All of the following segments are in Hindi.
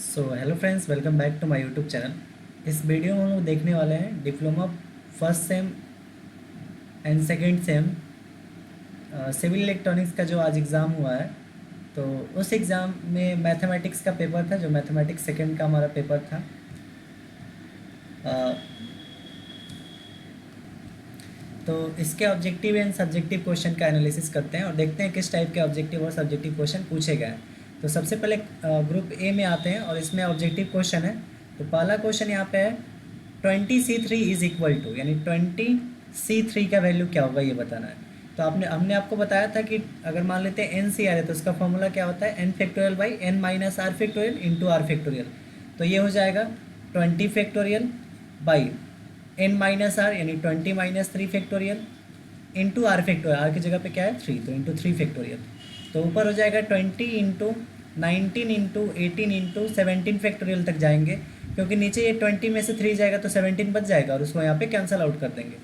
So hello friends, welcome back to my YouTube channel. इस वीडियो में हम लोग देखने वाले हैं diploma first sem and second sem civil electronics का जो आज एग्ज़ाम हुआ है। तो उस एग्ज़ाम में मैथमेटिक्स का पेपर था, जो मैथमेटिक्स सेकंड का हमारा पेपर था। अ, तो इसके ऑब्जेक्टिव एंड सब्जेक्टिव क्वेश्चन का एनालिसिस करते हैं और देखते हैं किस टाइप के ऑब्जेक्टिव और सब्जेक्टिव क्वेश्चन पूछे गए हैं। तो सबसे पहले ग्रुप ए में आते हैं और इसमें ऑब्जेक्टिव क्वेश्चन है। तो पहला क्वेश्चन यहाँ पे है 20C3 इज इक्वल टू, यानी 20C3 का वैल्यू क्या होगा ये बताना है। तो हमने आपको बताया था कि अगर मान लेते हैं एन सी आर है तो उसका फॉर्मूला क्या होता है, n factorial by n minus r factorial into r factorial. तो ये हो जाएगा 20 factorial by n minus r यानी 20 minus 3 factorial into r factorial. R की जगह पे क्या है 3, तो इंटू 3 फैक्टोरियल। तो ऊपर हो जाएगा 20 इंटू 19 इंटू 18 इंटू 17 फैक्टोरियल तक जाएंगे, क्योंकि नीचे ये 20 में से 3 जाएगा तो 17 बच जाएगा और उसको यहाँ पे कैंसिल आउट कर देंगे।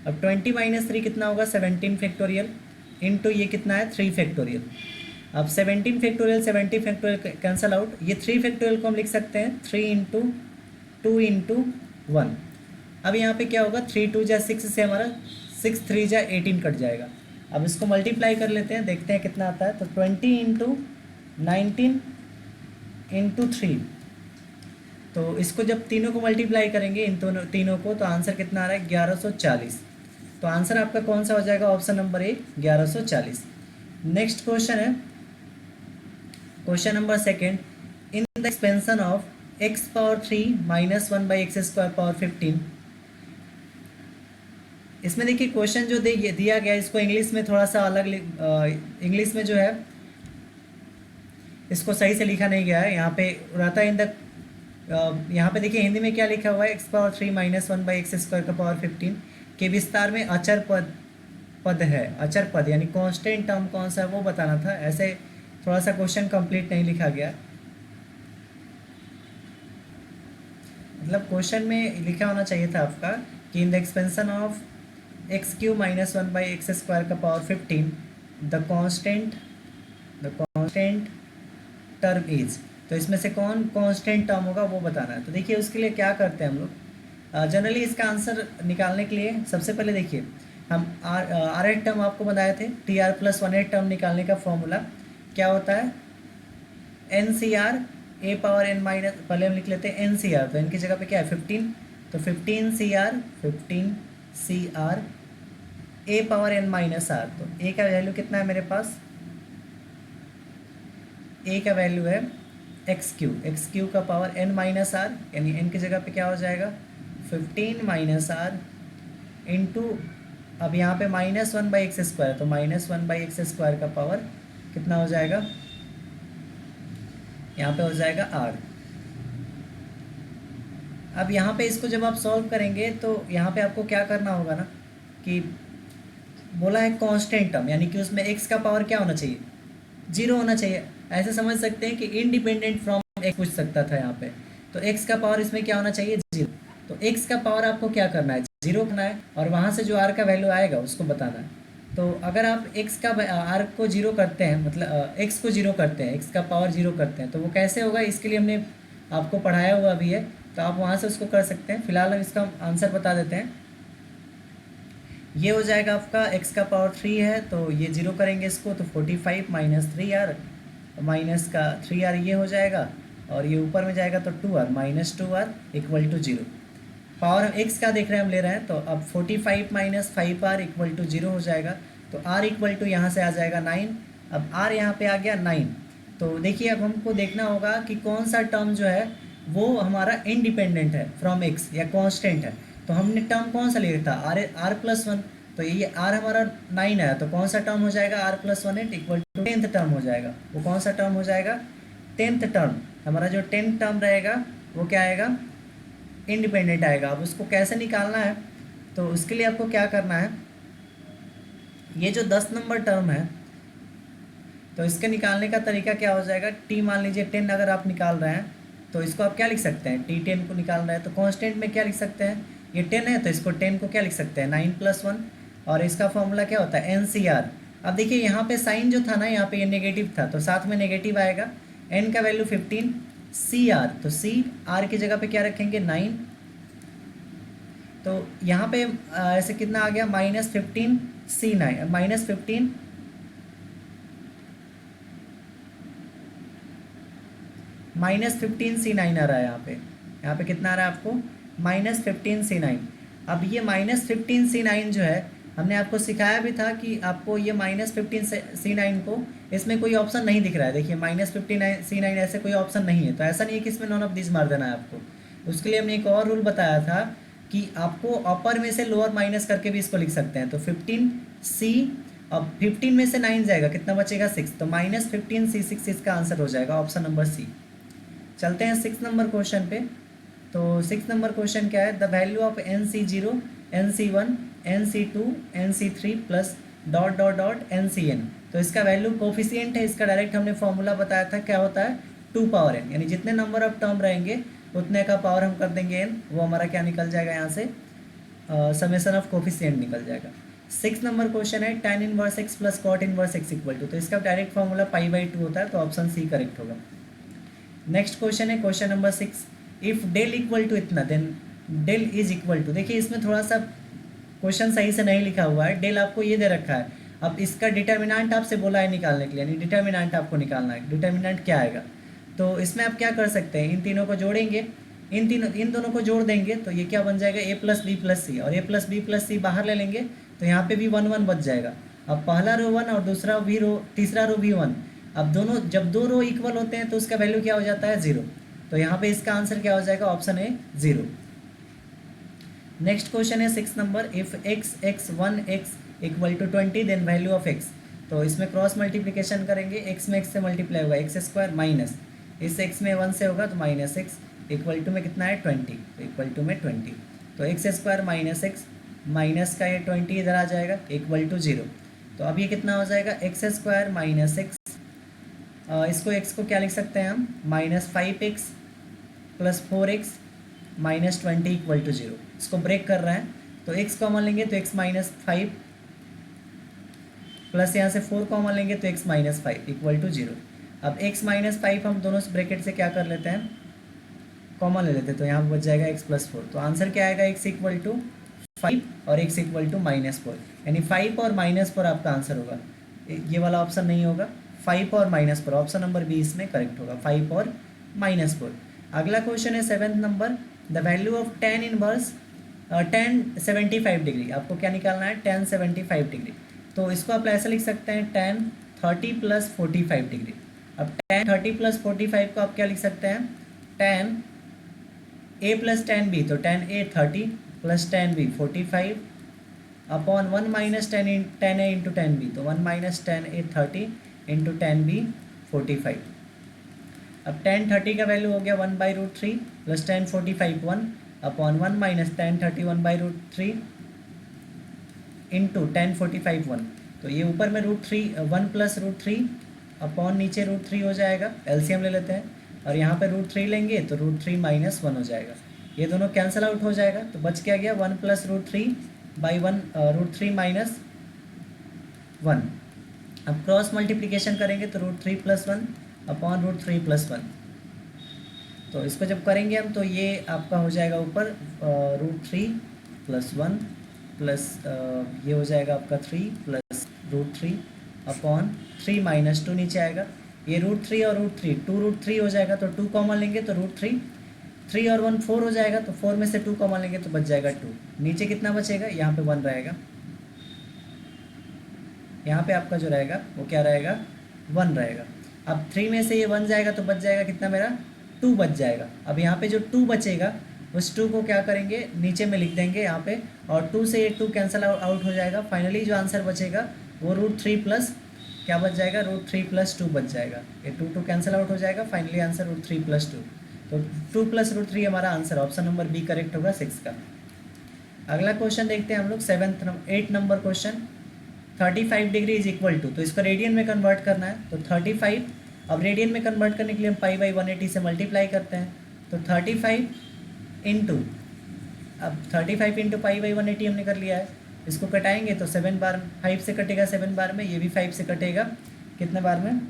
अब 20 माइनस 3 कितना होगा 17 फैक्टोरियल इंटू ये कितना है 3 फैक्टोरियल। अब 17 फैक्टोरियल 70 फैक्टोरियल कैंसिल आउट, ये 3 फैक्टोरियल को हम लिख सकते हैं 3 इंटू 2 इंटू 1। अब यहाँ पे क्या होगा 3 2 जा 6 से हमारा 6 3 जा 18 कट जाएगा। अब इसको मल्टीप्लाई कर लेते हैं, देखते हैं कितना आता है। तो 20 इंटू 19 इंटू 3, तो इसको जब तीनों को मल्टीप्लाई करेंगे इन दोनों तीनों को, तो आंसर कितना आ रहा है 1140। तो आंसर आपका कौन सा हो जाएगा, option number A 1140। Next question है question number second, in the expansion of x power 3 minus 1 by x square power 15। इसमें देखिए क्वेश्चन जो दिया गया इसको इंग्लिश में थोड़ा सा अलग, इंग्लिश में जो है इसको सही से लिखा नहीं गया है। यहाँ पे रहता है इन द, यहाँ पे देखिए हिंदी में क्या लिखा हुआ है, x power 3 minus 1 by x square का पावर 15 के विस्तार में अचर पद है। अचर पद यानी कांस्टेंट टर्म कौन सा है वो बताना था। ऐसे थोड़ा सा क्वेश्चन कंप्लीट नहीं लिखा गया, मतलब क्वेश्चन में लिखा होना चाहिए था आपका कि in the expansion of x cube minus 1 by x square का power 15 the constant term is. तो इसमें से कौन कांस्टेंट टर्म होगा वो बताना है। तो देखिए उसके लिए क्या करते हैं हम लोग, जनरली इसका आंसर निकालने के लिए सबसे पहले देखिए हम आर एट टर्म आपको बताए थे, T r plus 1 eight term निकालने का फॉर्मूला क्या होता है, n C r a power n minus, पहले हम लिख लेते हैं एन सी आर, तो एन की जगह पे क्या है 15, तो 15 C r a power n minus r. तो ए का वैल्यू कितना है मेरे पास, ए का वैल्यू है एक्स क्यू का पावर एन माइनस आर, यानी एन की जगह पे क्या हो जाएगा 15 माइनस आर इंटू, अब यहाँ पे माइनस 1 बाई एक्स स्क्वायर, तो माइनस 1 बाई एक्स स्क्वायर का पावर कितना हो जाएगा, यहाँ पे हो जाएगा आर। अब यहाँ पे इसको जब आप सॉल्व करेंगे तो यहाँ पे आपको क्या करना होगा ना, कि बोला है कांस्टेंट टर्म, यानी कि उसमें एक्स का पावर क्या होना चाहिए 0 होना चाहिए। ऐसे समझ सकते हैं कि इंडिपेंडेंट फ्रॉम एक्स पूछ सकता था यहाँ पे, तो एक्स का पावर इसमें क्या होना चाहिए 0। तो एक्स का पावर आपको क्या करना है 0 करना है और वहाँ से जो आर का वैल्यू आएगा उसको बताना है। तो अगर आप एक्स का आर को 0 करते हैं, मतलब एक्स को 0 करते हैं, एक्स का पावर 0 करते हैं, तो वो कैसे होगा इसके लिए हमने आपको पढ़ाया हुआ भी है, तो आप वहाँ से उसको कर सकते हैं। फिलहाल हम इसका आंसर बता देते हैं। ये हो जाएगा आपका एक्स का पावर 3 है, तो ये 0 करेंगे इसको, तो 45 माइनस 3 आर, माइनस का 3 आर ये हो जाएगा, और ये ऊपर में जाएगा तो 2 r minus 2 r equal to 0। Power हम एक्स का देख रहे हैं, हम ले रहे हैं, तो अब 45 माइनस 5 आर इक्वल टू 0 हो जाएगा। तो आर इक्वल टू यहाँ से आ जाएगा 9। अब आर यहाँ पे आ गया 9। तो देखिए अब हमको देखना होगा कि कौन सा टर्म जो है वो हमारा इंडिपेंडेंट है फ्रॉम एक्स या कांस्टेंट है। तो हमने टर्म कौन सा लिया था आर प्लस 1, तो ये आर हमारा 9 है, तो कौन सा टर्म हो जाएगा r plus 1 equal to 10th term हो जाएगा। वो कौन सा टर्म हो जाएगा 10th टर्म। हमारा जो 10th टर्म रहेगा वो क्या आएगा इंडिपेंडेंट आएगा। अब उसको कैसे निकालना है, तो उसके लिए आपको क्या करना है, ये जो 10 नंबर टर्म है तो इसके निकालने का तरीका क्या हो जाएगा, टी मान लीजिए 10 अगर आप निकाल रहे हैं तो इसको आप क्या लिख सकते हैं, टी 10 को निकाल रहे हैं तो कांस्टेंट में क्या लिख सकते हैं, ये 10 है तो इसको 10 को क्या लिख सकते हैं 9 + 1, और इसका फॉर्मूला क्या होता है एन सी आर। अब देखिए यहाँ पे साइन जो था ना, यहाँ पे ये नेगेटिव था तो साथ में नेगेटिव आएगा, एन का वैल्यू 15, सी आर, तो सी आर की जगह पे क्या रखेंगे 9, तो यहाँ पे ऐसे कितना आ गया -15 C9 -15 C9 आ रहा है यहाँ पे कितना आ रहा है आपको -15 C9। अब ये -15 C9 जो है हमने आपको सिखाया भी था कि आपको ये -15 C9 को इसमें कोई ऑप्शन नहीं दिख रहा है, देखिए -15 C9 ऐसे कोई ऑप्शन नहीं है, तो ऐसा नहीं है कि इसमें नॉन ऑफ दिस मार देना है आपको। उसके लिए हमने एक और रूल बताया था कि आपको अपर में से लोअर माइनस करके भी इसको लिख सकते हैं। तो 15C, अब 15 में से 9 जाएगा, कितना बचेगा 6, तो -15C6 इसका आंसर हो जाएगा ऑप्शन नंबर सी। चलते हैं 6 नंबर क्वेश्चन पे। तो 6 नंबर क्वेश्चन क्या है, the value of NC0 NC1 NC2 NC3 plus dot dot dot NCN। तो इसका वैल्यू कोफिशिएंट है, इसका डायरेक्ट हमने फॉर्मूला बताया था, क्या होता है 2 पावर n, यानी जितने नंबर ऑफ टर्म रहेंगे उतने का पावर हम कर देंगे n, वो हमारा क्या निकल जाएगा यहाँ से समेशन ऑफ कोफिशिएंट निकल जाएगा। 6 नंबर क्वेश्चन है tan inverse x plus cot inverse x equal to, तो इसका डायरेक्ट फॉर्मूला π/2 होता है, तो ऑप्शन सी करेक्ट होगा। नेक्स्ट क्वेश्चन है question number 6, if del equal to इतना then del is equal to, देखिए इसमें थोड़ा सा क्वेश्चन सही से नहीं लिखा हुआ है, डेल आपको ये दे रखा है, अब इसका डिटर्मिनेंट आपसे बोला है निकालने के लिए, यानी डिटर्मिनेंट आपको निकालना है, डिटर्मिनेंट क्या आएगा। तो इसमें आप क्या कर सकते हैं, इन तीनों को जोड़ेंगे, इन दोनों को जोड़ देंगे, तो ये क्या बन जाएगा a प्लस बी प्लस सी, और a प्लस बी प्लस सी बाहर ले लेंगे, तो यहाँ पे भी 1 1 बच जाएगा। अब पहला रो 1 और दूसरा भी रो, तीसरा रो भी 1, अब दोनों जब दो रो इक्वल होते हैं तो उसका वैल्यू क्या हो जाता है 0, तो यहाँ पे इसका आंसर क्या हो जाएगा ऑप्शन ए 0। नेक्स्ट क्वेश्चन है 6 number, if x 1x = 20 then value of x। तो इसमें क्रॉस मल्टीप्लिकेशन करेंगे, x में x से मल्टीप्लाई होगा x² माइनस इस x में 1 से होगा तो -x इक्वल टू में कितना है 20, तो इक्वल टू में 20, तो x² माइनस x माइनस का ये 20 इधर आ जाएगा इक्वल टू 0। तो अब ये कितना हो जाएगा x² माइनस x, इसको x को क्या लिख सकते हैं हम -5x plus 4x minus 20 equal to 0। इसको ब्रेक कर रहे हैं तो x कॉमन लेंगे तो x माइनस 5 प्लस यहाँ से 4 कॉमन लेंगे तो x माइनस 5 इक्वल टू 0। अब x माइनस 5 हम दोनों ब्रैकेट से क्या कर लेते हैं कॉमन ले लेते हैं, तो यहाँ बच जाएगा x प्लस 4, तो आंसर क्या आएगा x इक्वल टू 5 और x इक्वल टू -4, यानी 5 और -4 आपका आंसर होगा, ये वाला ऑप्शन नहीं होगा, 5 और -4 ऑप्शन नंबर बी इसमें करेक्ट होगा, 5 और -4। अगला क्वेश्चन है 7 number, the value of tan inverse tan 75 degree, आपको क्या निकालना है tan 75 डिग्री, तो इसको आप ऐसे लिख सकते हैं tan 30 प्लस 45 डिग्री। अब tan 30 प्लस 45 को आप क्या लिख सकते हैं tan a plus tan b, तो tan a 30 plus tan b 45 upon 1 minus tan a into tan b, तो 1 minus tan a 30 into tan b 45। अब tan 30 का वैल्यू हो गया 1/√3 plus tan 45 1 upon 1 minus tan 30 1/√3 into tan 45 1, तो ये ऊपर में √3 1 प्लस √3 अपॉन नीचे √3 हो जाएगा, एलसीएम ले लेते हैं, और यहाँ पे √3 लेंगे तो √3 माइनस 1 हो जाएगा, ये दोनों कैंसिल आउट हो जाएगा, तो बच क्या गया 1 प्लस √3 बाई 1 √3 माइनस 1। अब क्रॉस मल्टीप्लिकेशन करेंगे तो √3 प्लस 1 अपॉन √3 प्लस 1, तो इसको जब करेंगे हम तो ये आपका हो जाएगा ऊपर √3 प्लस 1 प्लस ये हो जाएगा आपका 3 प्लस √3 अपॉन 3 माइनस 2 नीचे आएगा, ये √3 और √3 2√3 हो जाएगा, तो 2 कॉमन लेंगे तो √3 3 और 1 4 हो जाएगा, तो 4 में से 2 कॉमन लेंगे तो बच जाएगा 2, नीचे कितना बचेगा यहाँ पे 1 रहेगा, यहाँ पे आपका जो रहेगा वो क्या रहेगा 1 रहेगा। अब 3 में से ये 1 जाएगा तो बच जाएगा कितना मेरा 2 बच जाएगा। अब यहाँ पे जो 2 बचेगा उस 2 को क्या करेंगे नीचे में लिख देंगे यहाँ पे, और 2 से ये 2 कैंसिल आउट हो जाएगा, फाइनली जो आंसर बचेगा वो √3 प्लस क्या बच जाएगा √3 प्लस 2 बच जाएगा, ये 2 कैंसिल आउट हो जाएगा, फाइनली आंसर √3 प्लस 2, तो 2 प्लस √3 हमारा answer option number B correct होगा 6 का। अगला क्वेश्चन देखते हैं हम लोग 8 number question, 35 degree is equal to, तो इसको रेडियन में कन्वर्ट करना है, तो 35 अब रेडियन में कन्वर्ट करने के लिए हम π/180 से मल्टीप्लाई करते हैं, तो 35 इंटू अब 35 इंटू π/180 हमने कर लिया है, इसको कटाएंगे तो 7 बार 5 से कटेगा 7 बार में, ये भी 5 से कटेगा कितने बार में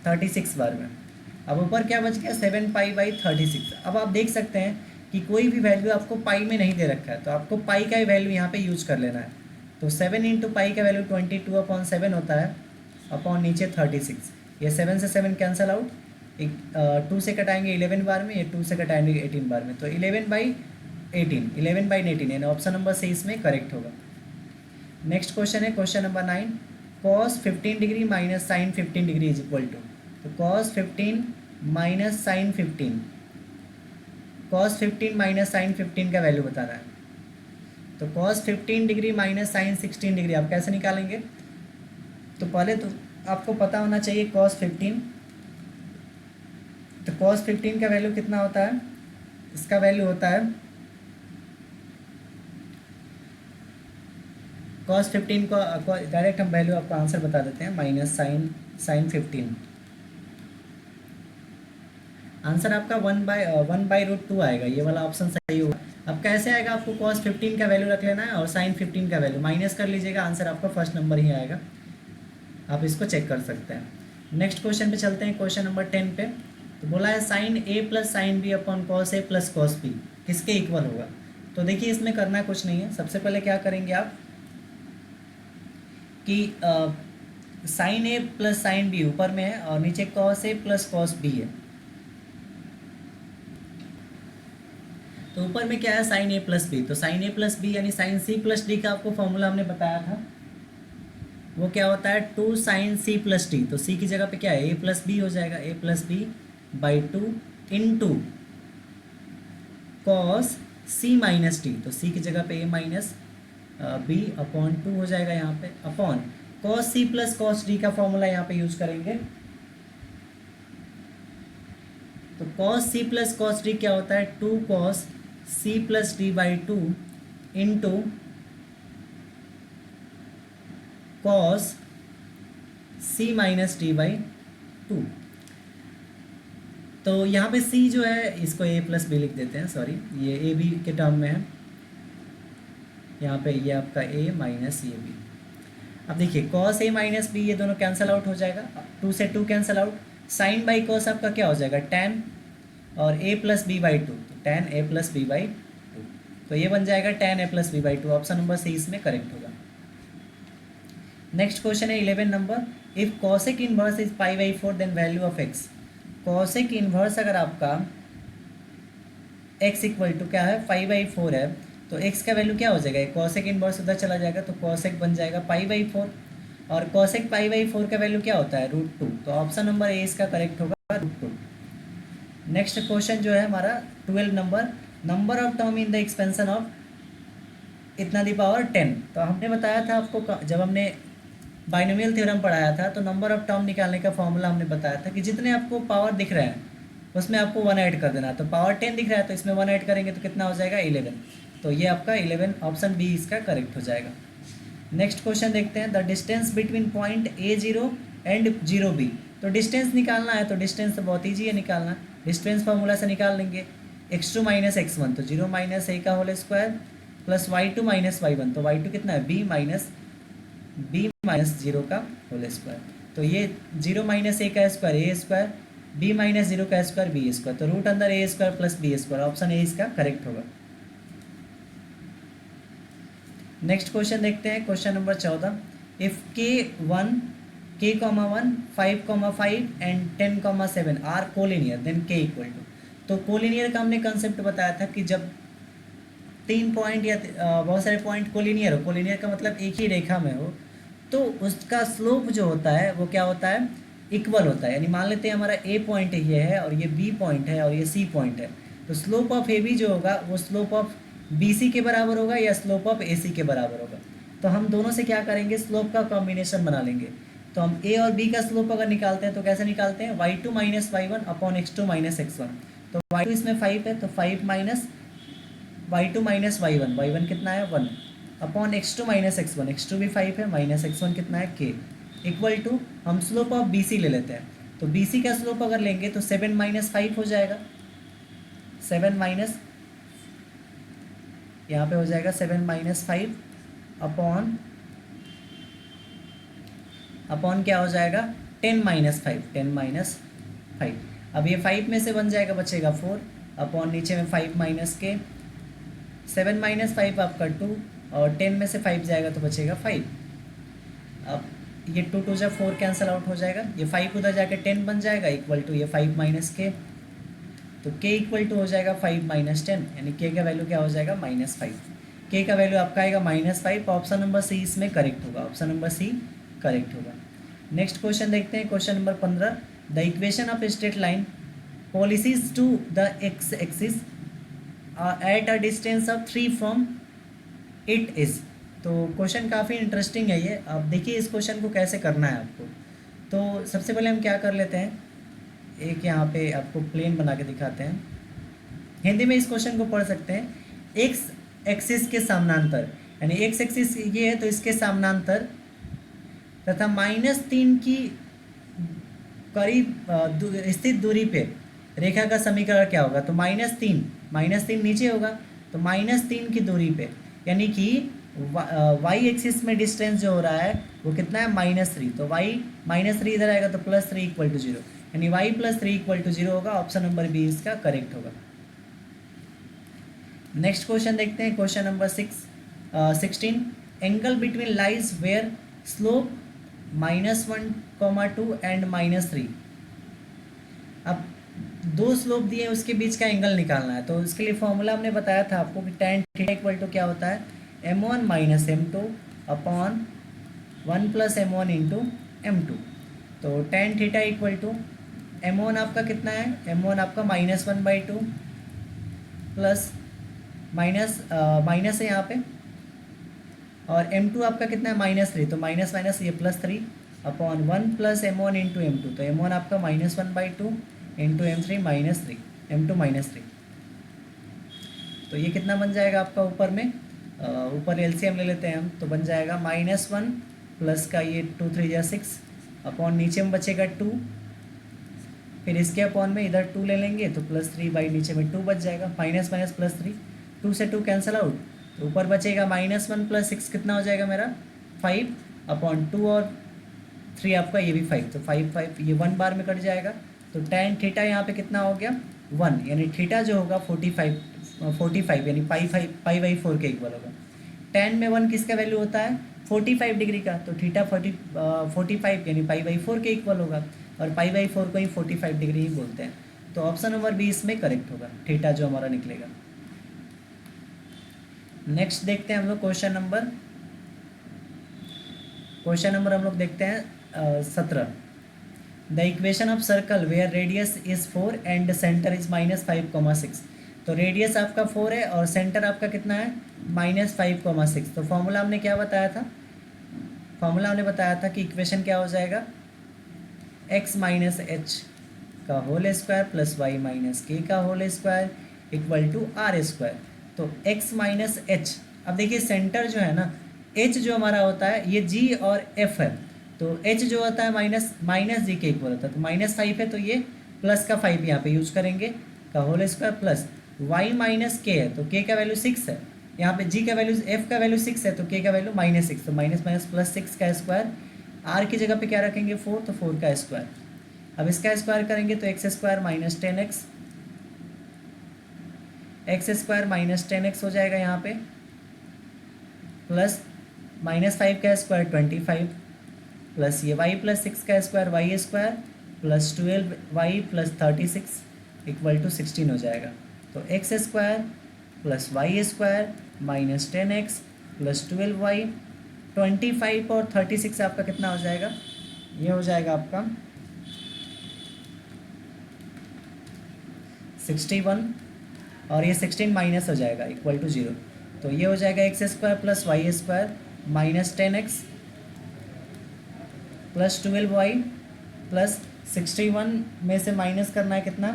36 बार में। अब ऊपर क्या बच गया 7 पाई/36। अब आप देख सकते हैं कि कोई भी वैल्यू आपको पाई में नहीं दे रखा है, तो आपको पाई का ही वैल्यू यहाँ पे यूज कर लेना है। तो 7 इंटू पाई का वैल्यू 22/7 होता है, अपॉन नीचे 36। ये 7 से 7 कैंसल आउट, एक 2 से कटाएंगे 11 बार में, ये 2 से कटाएंगे 18 बार में, तो 11/18 यानी ऑप्शन नंबर सी इसमें करेक्ट होगा। नेक्स्ट क्वेश्चन है question number 9, cos 15 degree minus sine 15 degree is equal to. तो cos 15 minus sine 15, cos 15 minus sine 15 का वैल्यू बताना है। तो cos 15 degree minus sine 16 degree आप कैसे निकालेंगे? तो पहले तो आपको पता होना चाहिए cos 15। तो cos 15 का वैल्यू कितना होता है? इसका वैल्यू होता है cos 15 को डायरेक्ट हम वैल्यू आपको आंसर बता देते हैं, माइनस साइन 15। आंसर आपका 1/√2 आएगा, ये वाला ऑप्शन सही होगा। अब कैसे आएगा? आपको cos 15 का वैल्यू रख लेना है और sin 15 का वैल्यू माइनस कर लीजिएगा, आंसर आपका फर्स्ट नंबर ही आएगा। आप इसको चेक कर सकते हैं। नेक्स्ट क्वेश्चन पे चलते हैं, क्वेश्चन नंबर 10 पे। तो बोला है sin a plus sine B upon cos a plus cos b किसके इक्वल होगा? तो देखिए इसमें करना कुछ नहीं है, सबसे पहले क्या करेंगे आप कि साइन ए प्लस साइन बी ऊपर में है और नीचे cos a plus cos b है। तो ऊपर में क्या है साइन ए प्लस बी, तो साइन ए प्लस बी यानी साइन सी प्लस डी का आपको फॉर्मूला हमने बताया था, वो क्या होता है 2 साइन सी प्लस डी। तो सी की जगह पे क्या है ए प्लस बी हो जाएगा, A plus B by 2 into cos C minus D. तो सी की जगह पे ए माइनस बी अपॉन 2 हो जाएगा यहाँ पे, upon cos C plus cos D का फॉर्मूला यहाँ पे यूज करेंगे। तो cos C plus cos D क्या होता है 2 cos C plus D by 2 into cos C minus D by 2। तो यहाँ पे सी जो है इसको ए प्लस बी लिख देते हैं, सॉरी ये ए बी के टर्म में है, यहाँ पे ये आपका ए माइनस ये बी। अब देखिए कॉस ए माइनस बी ये दोनों कैंसिल आउट हो जाएगा, 2 से 2 cancel out, sine by cos आपका क्या हो जाएगा tan और a प्लस बी बाई 2, तो tan a plus B by 2, तो ये बन जाएगा tan a plus B by 2। Option number C इसमें करेक्ट होगा। नेक्स्ट क्वेश्चन है 11 number, if cosec inverse is π/4 then value of x। cosec inverse अगर आपका x इक्वल टू क्या है 5/4 है, तो x का वैल्यू क्या हो जाएगा, cosec इनवर्स उधर चला जाएगा तो cosec बन जाएगा π/4, और cosec π/4 का वैल्यू क्या होता है √2। तो ऑप्शन नंबर ए इसका करेक्ट होगा √2। नेक्स्ट क्वेश्चन जो है हमारा 12 number, number of term in the expansion of इतना दी पावर 10। तो हमने बताया था आपको जब हमने बाइनोमियल थ्योरम पढ़ाया था, तो नंबर ऑफ टर्म निकालने का फॉर्मूला हमने बताया था कि जितने आपको पावर दिख रहे हैं उसमें आपको 1 ऐड कर देना। तो पावर 10 दिख रहा है तो इसमें 1 ऐड करेंगे तो कितना हो जाएगा 11। तो ये आपका 11 ऑप्शन बी इसका करेक्ट हो जाएगा। नेक्स्ट क्वेश्चन देखते हैं, the distance between point A0 and 0B। तो डिस्टेंस निकालना है, तो डिस्टेंस तो बहुत ईजी है निकालना, डिस्टेंस फार्मूला से निकाल लेंगे x2 माइनस x1, तो 0 माइनस a का whole square plus y2 minus y1, तो y2 कितना है b माइनस 0 का होल स्क्वायर। तो ये 0 माइनस a का square a square, b minus 0 का स्क्वायर b स्क्वायर, तो रूट अंदर a square plus b square, option A इसका करेक्ट होगा। नेक्स्ट क्वेश्चन देखते हैं, question number 14, if k1 5, and 10, 7 are collinear then k equal to. तो कोलिनियर का हमने कंसेप्ट बताया था कि जब 3 पॉइंट या बहुत सारे पॉइंट कोलिनियर हो, कोलिनियर का मतलब एक ही रेखा में हो, तो उसका स्लोप जो होता है वो क्या होता है इक्वल होता है। यानी मान लेते हैं हमारा ए पॉइंट ये है और ये बी पॉइंट है और ये सी पॉइंट है, तो स्लोप ऑफ ए बी जो होगा वो स्लोप ऑफ बी सी के बराबर होगा या स्लोप ऑफ ए सी के बराबर होगा। तो हम दोनों से क्या करेंगे स्लोप का कॉम्बिनेशन बना लेंगे। तो हम ए और बी का स्लोप अगर निकालते हैं तो कैसे निकालते हैं y2 minus y1 upon x2 minus x1। तो y2 इसमें 5 है तो 5 माइनस y2 माइनस y1 कितना है 1 upon x2 minus x1, x2 भी 5 है माइनस x1 कितना है k इक्वल टू हम स्लोप ऑफ BC ले लेते हैं। तो BC का स्लोप अगर लेंगे तो 7 माइनस 5 हो जाएगा, 7 माइनस यहाँ पे हो जाएगा 7 माइनस 5 अपॉन क्या हो जाएगा 10 माइनस 5, 10 माइनस 5। अब ये 5 में से बन जाएगा, बचेगा 4 अपॉन नीचे में 5 माइनस के, 7 माइनस 5 आपका 2, और 10 में से 5 जाएगा तो बचेगा 5। अब ये 2 2 जा 4 कैंसिल आउट हो जाएगा, ये 5 उधर जाके 10 बन जाएगा इक्वल टू ये 5 माइनस के, तो k इक्वल टू हो जाएगा 5 माइनस 10, यानी k का वैल्यू क्या हो जाएगा -5। k का वैल्यू आपका आएगा -5। ऑप्शन नंबर सी इसमें करेक्ट होगा, ऑप्शन नंबर सी करेक्ट होगा। नेक्स्ट क्वेश्चन देखते हैं, question number 15। The equation of straight line पॉलिसीज to the X axis at a distance of 3 from it is. तो क्वेश्चन काफ़ी इंटरेस्टिंग है ये। अब देखिए इस क्वेश्चन को कैसे करना है आपको। तो सबसे पहले हम क्या कर लेते हैं, एक यहाँ पे आपको प्लेन बना के दिखाते हैं। हिंदी में इस क्वेश्चन को पढ़ सकते हैं, एक्स एक्सिस के समानांतर, यानी एक्स एक्सिस ये है तो इसके समानांतर तथा -3 की करीब स्थित दूरी पे रेखा का समीकरण क्या होगा। तो -3 नीचे होगा, तो -3 की दूरी पे, यानी कि वाई एक्सिस में डिस्टेंस जो हो रहा है वो कितना है -3, तो वाई -3 इधर आएगा तो +3 इक्वल टू 0, यानी वाई +3 इक्वल टू 0 होगा। ऑप्शन नंबर बी इसका करेक्ट होगा। नेक्स्ट क्वेश्चन देखते हैं, question number 16। Angle between lines where slope -1, 2 and -3। अब दो स्लोप दिए उसके बीच का एंगल निकालना है। तो इसके लिए फॉर्मूला हमने बताया था आपको कि tan थीटा इक्वल टू क्या होता है, m1 minus m2 upon 1 plus m1 into m2। तो tan theta equal to m1 आपका कितना है, m1 आपका -1/2 प्लस माइनस है यहाँ पे, और m2 आपका कितना है -3, तो माइनस माइनस ये +3 upon 1 plus m1 into m2। तो m1 आपका -1/2 इंटू m3 -3, m2 -3। तो ये कितना बन जाएगा आपका ऊपर में, ऊपर एलसीएम ले लेते हैं हम, तो बन जाएगा -1 प्लस का ये 2 3 जा 6 अपॉन नीचे में बचेगा 2, फिर इसके अपॉन में इधर 2 ले लेंगे तो +3 बाई नीचे में 2 बच जाएगा, माइनस माइनस +3, 2 से 2 कैंसिल आउट, तो ऊपर बचेगा -1 प्लस 6 कितना हो जाएगा मेरा 5 अपॉन 2 और 3 आपका ये भी 5, तो 5 ये 1 बार में कट जाएगा। तो tan थीटा यहाँ पे कितना हो गया 1, यानी थीटा जो होगा 45 यानी पाई/4 के इक्वल होगा। tan में 1 किसका वैल्यू होता है 45 डिग्री का, तो थीटा 45 यानी पाई/4 के इक्वल होगा, और पाई/4 को ही 45 डिग्री ही बोलते हैं। तो ऑप्शन नंबर बी इसमें करेक्ट होगा, थीटा जो हमारा निकलेगा। नेक्स्ट देखते हैं हम लोग क्वेश्चन नंबर हम लोग देखते हैं 17। The equation of circle where radius is 4 and centre is -5,6। तो रेडियस आपका 4 है और सेंटर आपका कितना है -5,6। तो फॉर्मूला हमने क्या बताया था, फॉर्मूला हमने बताया था कि इक्वेशन क्या हो जाएगा, x माइनस एच का whole square plus Y minus K का whole square equal to R square. तो x माइनस एच, अब देखिए सेंटर जो है ना, h जो हमारा होता है ये g और f है, तो h जो होता है माइनस जी के इक्वल होता है, तो -5 है तो ये प्लस का 5 यहाँ पे यूज करेंगे का whole square plus y minus K है, तो k का वैल्यू 6 है, यहाँ पे g का वैल्यू f का वैल्यू 6 है, तो k का वैल्यू -6, तो माइनस माइनस +6 का स्क्वायर, r की जगह पे क्या रखेंगे 4, तो 4 का स्क्वायर। अब इसका स्क्वायर करेंगे तो x² minus 10x, x² - 10x हो जाएगा यहाँ पे, प्लस -5 का स्क्वायर 25 प्लस ये y प्लस 6 का square y² plus 12y plus 36 equal to 16 हो जाएगा। तो x² plus y² minus 10x plus 12y, 25 और 36 आपका कितना हो जाएगा, ये हो जाएगा आपका 61, और ये 16 माइनस हो जाएगा इक्वल टू 0। तो ये हो जाएगा x² plus y² minus 10x plus 12y plus 61 में से माइनस करना है कितना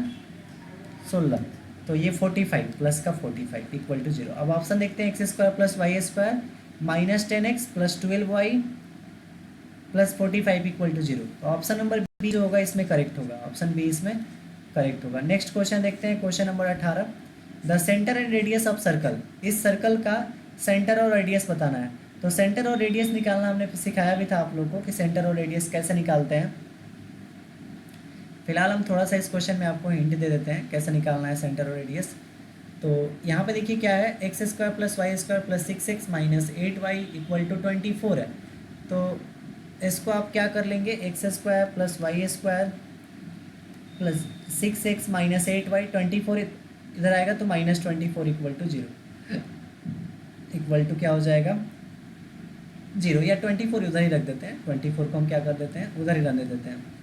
16, तो ये 45 प्लस का 45 इक्वल टू 0। अब ऑप्शन देखते हैं x² plus y² minus 10x plus 12y plus 45 equal to 0। तो ऑप्शन नंबर बी जो होगा इसमें करेक्ट होगा, ऑप्शन बी इसमें करेक्ट होगा। नेक्स्ट क्वेश्चन देखते हैं, question number 18। The centre and radius of circle, इस सर्कल का सेंटर और रेडियस बताना है। तो सेंटर और रेडियस निकालना हमने सिखाया भी था आप लोगों को कि सेंटर और रेडियस कैसे निकालते हैं। फिलहाल हम थोड़ा सा इस क्वेश्चन में आपको हिंट दे देते हैं कैसे निकालना है सेंटर और रेडियस। तो यहाँ पे देखिए क्या है, x square plus y square plus 6x minus 8y equal to 24 है। तो इसको आप क्या कर लेंगे, x square plus y square plus 6x minus 8y, 24 इधर आएगा तो minus 24 equal to 0, equal to क्या हो जाएगा 0, या 24 उधर ही रख देते हैं, 24 को हम क्या कर देते हैं उधर ही रहने देते हैं।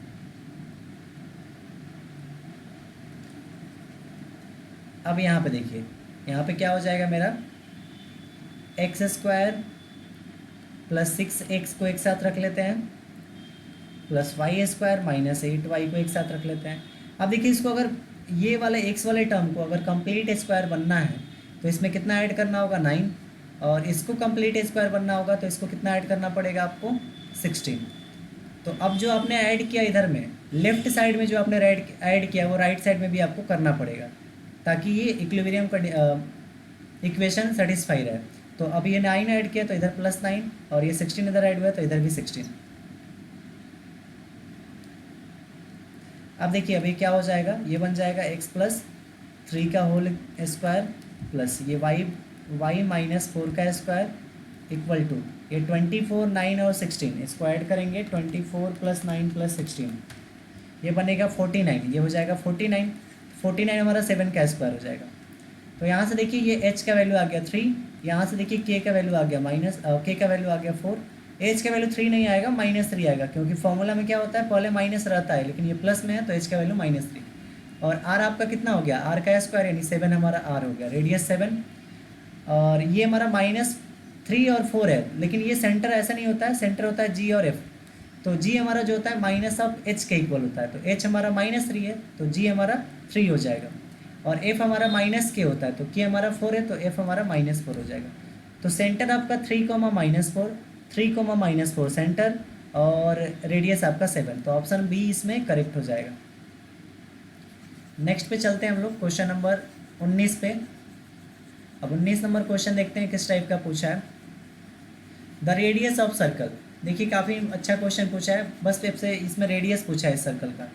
अब यहाँ पे देखिए, यहाँ पे क्या हो जाएगा मेरा, एक्स स्क्वायर प्लस 6x को एक साथ रख लेते हैं plus y square minus 8y को एक साथ रख लेते हैं। अब देखिए इसको अगर ये वाले x वाले टर्म को अगर कंप्लीट स्क्वायर बनना है तो इसमें कितना ऐड करना होगा 9, और इसको कंप्लीट स्क्वायर बनना होगा तो इसको कितना ऐड करना पड़ेगा आपको 16। तो अब जो आपने ऐड किया इधर में लेफ्ट साइड में जो आपने ऐड किया वो राइट साइड में भी आपको करना पड़ेगा ताकि ये इक्विलिब्रियम इक्वेशन सेटिस्फाई रहे। तो अब ये 9 ऐड किया तो इधर प्लस 9, और ये 16 इधर ऐड हुआ तो इधर भी 16। अब देखिए अभी क्या हो जाएगा, ये बन जाएगा x प्लस 3 का होल स्क्वायर प्लस ये y माइनस 4 का स्क्वायर इक्वल टू ये 24, 9 और 16 इसको ऐड करेंगे 24 प्लस 9 प्लस 16, ये बनेगा 49, ये हो जाएगा 49, 49 हमारा 7 का स्क्वायर हो जाएगा। तो यहाँ से देखिए ये h का वैल्यू आ गया 3, यहाँ से देखिए k का वैल्यू आ गया k का वैल्यू आ गया 4, h का वैल्यू 3 नहीं आएगा -3 आएगा, क्योंकि फॉर्मूला में क्या होता है पहले माइनस रहता है लेकिन ये प्लस में है तो h का वैल्यू -3। और r आपका कितना हो गया, r का स्क्वायर यानी 7 हमारा r हो गया, रेडियस 7, और ये हमारा -3 और 4 है, लेकिन ये सेंटर ऐसा नहीं होता है, सेंटर होता है g और f। तो g हमारा जो होता है माइनस ऑफ h के इक्वल होता है, तो h हमारा -3 है तो g हमारा 3 हो जाएगा, और f हमारा -k होता है तो k हमारा 4 है तो f हमारा -4 हो जाएगा। तो सेंटर आपका 3, -4, 3, -4 सेंटर, और रेडियस आपका 7, तो ऑप्शन बी इसमें करेक्ट हो जाएगा। नेक्स्ट पे चलते हैं हम लोग क्वेश्चन नंबर 19 पे। अब 19 नंबर क्वेश्चन देखते हैं किस टाइप का पूछा है। द रेडियस ऑफ सर्कल, देखिए काफ़ी अच्छा क्वेश्चन पूछा है, बस आपसे इसमें रेडियस पूछा है इस सर्कल का।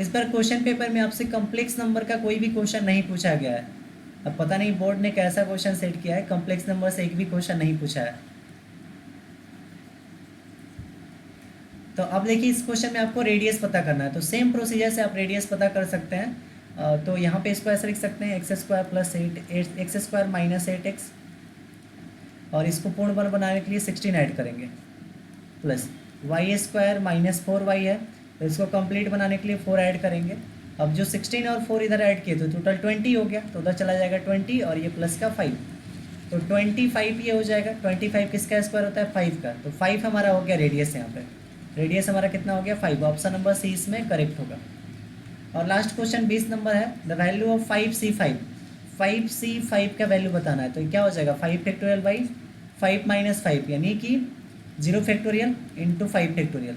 इस बार क्वेश्चन पेपर में आपसे कम्प्लेक्स नंबर का कोई भी क्वेश्चन नहीं पूछा गया है। अब पता नहीं बोर्ड ने कैसा क्वेश्चन सेट किया है, कम्प्लेक्स नंबर से एक भी क्वेश्चन नहीं पूछा है। तो अब देखिए इस क्वेश्चन में आपको रेडियस पता करना है, तो सेम प्रोसीजर से आप रेडियस पता कर सकते हैं। तो यहाँ पे इसको ऐसे लिख सकते हैं, x square plus 8 x square minus 8x, और इसको पूर्ण वर्ग बनाने के लिए 16 ऐड करेंगे, plus y square minus 4y है तो इसको कंप्लीट बनाने के लिए 4 ऐड करेंगे। अब जो 16 और 4 इधर ऐड किए तो टोटल 20 हो गया, तो उधर चला जाएगा 20 और ये प्लस का 5, तो 25 ये हो जाएगा। 25 किसका स्क्वायर होता है 5 का, तो 5 हमारा हो गया रेडियस। यहाँ पे रेडियस हमारा कितना हो गया 5, ऑप्शन नंबर सी इसमें करेक्ट होगा। और लास्ट क्वेश्चन 20 नंबर है, the value of 5c5, 5c5 का वैल्यू बताना है, तो क्या हो जाएगा 5 फैक्टोरियल बाई 5 माइनस 5, यानी कि 0 factorial into 5 factorial,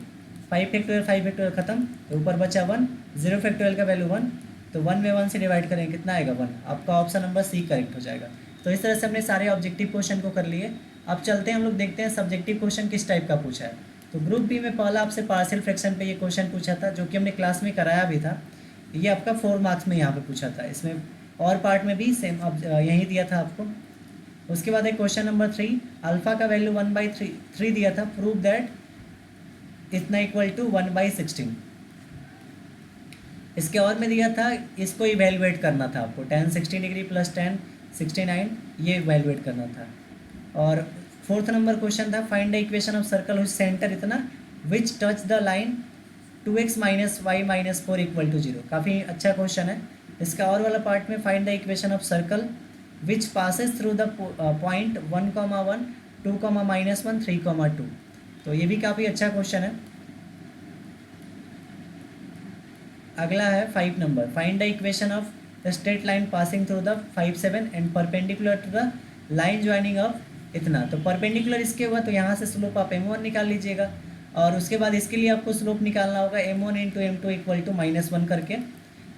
5 factorial 5 factorial खत्म, तो ऊपर बचा 1, 0 फैक्टोरियल का वैल्यू 1, तो 1 में 1 से डिवाइड करेंगे कितना आएगा 1, आपका ऑप्शन नंबर सी करेक्ट हो जाएगा। तो इस तरह से हमने सारे ऑब्जेक्टिव क्वेश्चन को कर लिए। अब चलते हैं हम लोग देखते हैं सब्जेक्टिव क्वेश्चन किस टाइप का पूछा है। तो ग्रुप बी में पहला आपसे पार्शियल फ्रैक्शन पे ये क्वेश्चन पूछा था, जो कि हमने क्लास में कराया भी था। ये आपका 4 मार्क्स में यहाँ पे पूछा था, इसमें और पार्ट में भी सेम अब यही दिया था आपको। उसके बाद एक क्वेश्चन नंबर 3, अल्फा का वैल्यू 1/3 दिया था, प्रूव दैट इतना इक्वल टू 1/16। इसके और में दिया था, इसको इवेलुएट करना था आपको, tan 60 डिग्री प्लस tan 69 ये इवेलुएट करना था। और 4th नंबर क्वेश्चन था, find the equation of circle whose centre इतना which touch the line 2x minus Y minus 4 equal to 0। काफ़ी अच्छा क्वेश्चन है। इसका और वाला पार्ट में find the equation of circle which passes through the point 1,1 2,-1 3,2। तो ये भी काफ़ी अच्छा क्वेश्चन है। अगला है 5 number, find the equation of the straight line passing through the 5, 7 and perpendicular to the line joining of इतना। तो परपेंडिकुलर इसके हुआ तो यहाँ से स्लोप आप m1 निकाल लीजिएगा, और उसके बाद इसके लिए आपको स्लोप निकालना होगा m1 into m2 equal to -1 करके,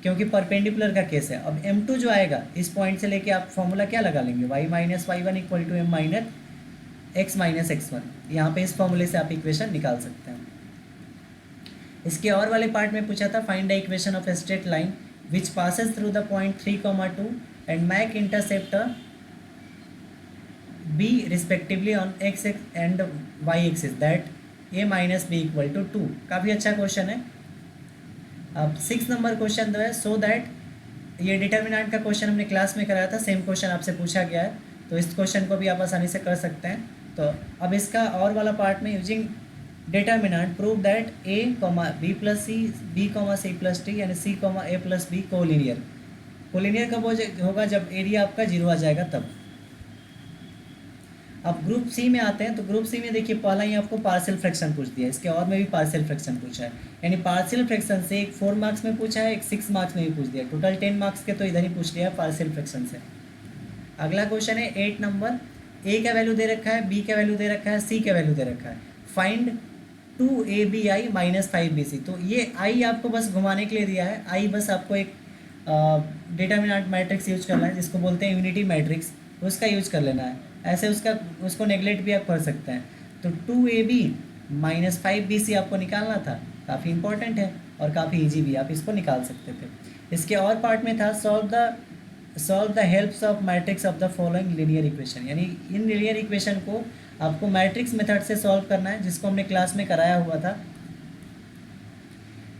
क्योंकि परपेंडिकुलर का केस है। अब m2 जो आएगा इस पॉइंट से लेके आप फॉर्मूला क्या लगा लेंगे, y minus y1 equal to m minus x minus x1। यहाँ पे इस फॉर्मूले से आप इक्वेशन निकाल सकते हैं। इसके और वाले पार्ट में पूछा था find the equation of a straight line which passes through the point 3,2 and make intercept b respectively on x and y axis that a minus b equal to 2। काफ़ी अच्छा क्वेश्चन है। अब 6 नंबर क्वेश्चन जो है सो दैट, ये डिटर्मिनेंट का क्वेश्चन हमने क्लास में कराया था, सेम क्वेश्चन आपसे पूछा गया है, तो इस क्वेश्चन को भी आप आसानी से कर सकते हैं। तो अब इसका और वाला पार्ट में using determinant prove that a, b plus c, b, c plus t यानी c, a plus b collinear. Collinear कब होगा? जब एरिया आपका 0 आ जाएगा तब। अब ग्रुप सी में आते हैं, तो ग्रुप सी में देखिए पहला ही आपको पार्शियल फ्रैक्शन पूछ दिया है, इसके और में भी पार्शियल फ्रैक्शन पूछा है, यानी पार्शियल फ्रैक्शन से एक 4 मार्क्स में पूछा है, एक 6 मार्क्स में भी पूछ दिया, टोटल 10 मार्क्स के तो इधर ही पूछ लिया पार्शियल फ्रैक्शन से। अगला क्वेश्चन है 8 नंबर, ए का वैल्यू दे रखा है, बी का वैल्यू दे रखा है, सी का वैल्यू दे रखा है, फाइंड 2abi माइनस 5bc। तो ये आई आपको बस घुमाने के लिए दिया है, आई बस आपको एक डिटर्मिनेंट मैट्रिक्स यूज करना है जिसको बोलते हैं यूनिटी मैट्रिक्स, उसका यूज कर लेना है। ऐसे उसको नेगलेक्ट भी आप कर सकते हैं। तो 2ab माइनस 5bc आपको निकालना था, काफ़ी इंपॉर्टेंट है और काफ़ी इजी भी, आप इसको निकाल सकते थे। इसके और पार्ट में था solve the helps of matrix of the following linear equation, यानी इन लीनियर इक्वेशन को आपको मैट्रिक्स मेथड से सॉल्व करना है, जिसको हमने क्लास में कराया हुआ था।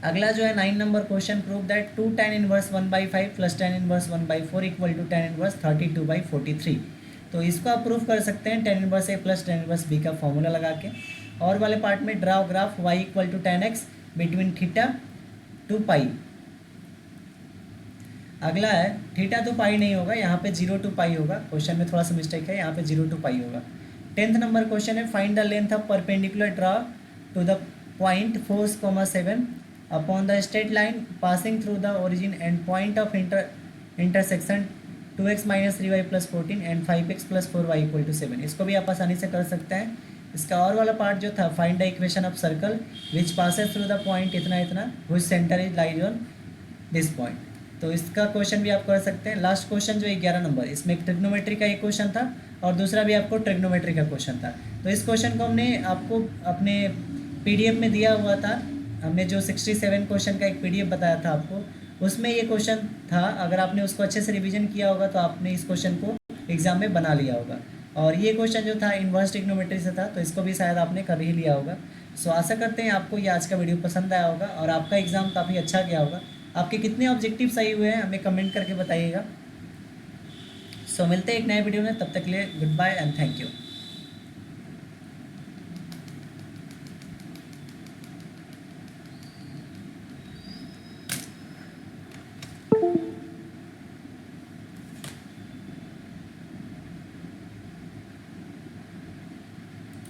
अगला जो है 9 number question, prove that 2 tan inverse 1/5 plus tan inverse 1/4 equal to tan inverse 32/43। तो इसको आप प्रूफ कर सकते हैं tan inverse A plus tan inverse B का फॉर्मूला लगा के। और वाले पार्ट में draw graph y equal to tan x between theta to pi. अगला है थीटा टू पाई नहीं होगा, यहाँ पे 0 to पाई होगा, क्वेश्चन में थोड़ा सा मिस्टेक है, यहाँ पे 0 to पाई होगा। 10th नंबर क्वेश्चन है find the length of perpendicular draw to the point 4,7 upon the straight line passing through the origin and point of intersection 2x minus 3y plus 14 and 5x plus 4y equal to 7। इसको भी आप आसानी से कर सकते हैं। इसका और वाला पार्ट जो था find the equation of circle which passes through the point इतना इतना which centre is lies on this point. तो इसका क्वेश्चन भी आप कर सकते हैं। लास्ट क्वेश्चन जो 11 नंबर, इसमें एक ट्रिग्नोमेट्री का एक क्वेश्चन था और दूसरा भी आपको ट्रिग्नोमेट्री का क्वेश्चन था। तो इस क्वेश्चन को हमने आपको अपने PDF में दिया हुआ था, हमने जो 67 क्वेश्चन का एक PDF बताया था आपको, उसमें ये क्वेश्चन था। अगर आपने उसको अच्छे से रिवीजन किया होगा तो आपने इस क्वेश्चन को एग्जाम में बना लिया होगा। और ये क्वेश्चन जो था इन्वर्स ट्रिग्नोमेट्री से था, तो इसको भी शायद आपने कर ही लिया होगा। सो आशा करते हैं आपको ये आज का वीडियो पसंद आया होगा और आपका एग्ज़ाम काफ़ी अच्छा गया होगा। आपके कितने ऑब्जेक्टिव सही हुए हैं हमें कमेंट करके बताइएगा। सो मिलते हैं एक नए वीडियो में, तब तक के लिए goodbye and thank you.